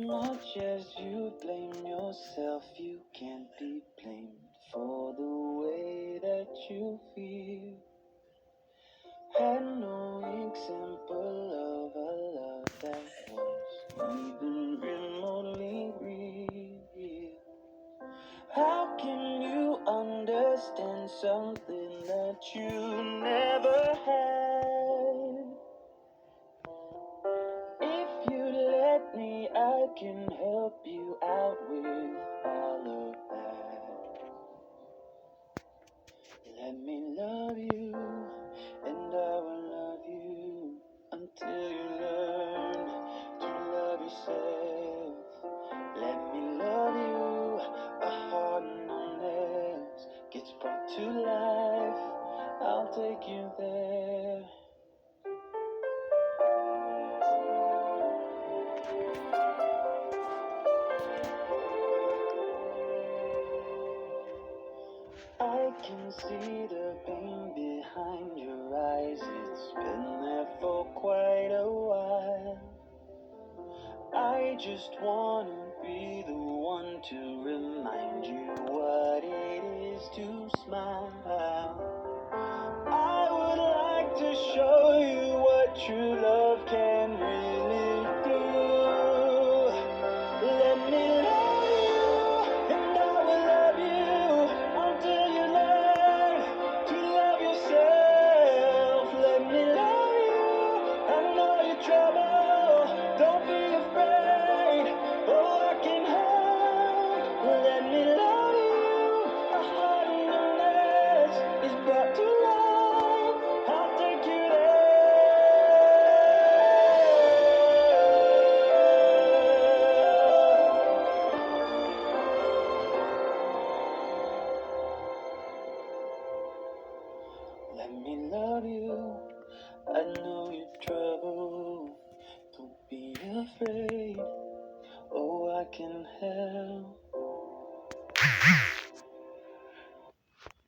much as you blame yourself, you can't be blamed for the way that you feel. Had no example of a love that was even remotely real. How can you understand something that you never had? If you let me, I can help you out with all of that. Let me love you, and I will love you until you learn to love yourself. Let me love you, a heart numbness gets brought to life. I'll take you there. I can see the pain behind your eyes. It's been there for quite a while. I just wanna be the one to remind you what it is to smile. I would like to show you what true love can really do. Let me love you, and I will love you until you learn to love yourself. Let me love you, I know you're trouble, don't be afraid, oh I can help. Let me love you, a heart in a mess is brought to life, I'll take you there. Let me love you, I know you're trouble, don't be afraid, oh I can help.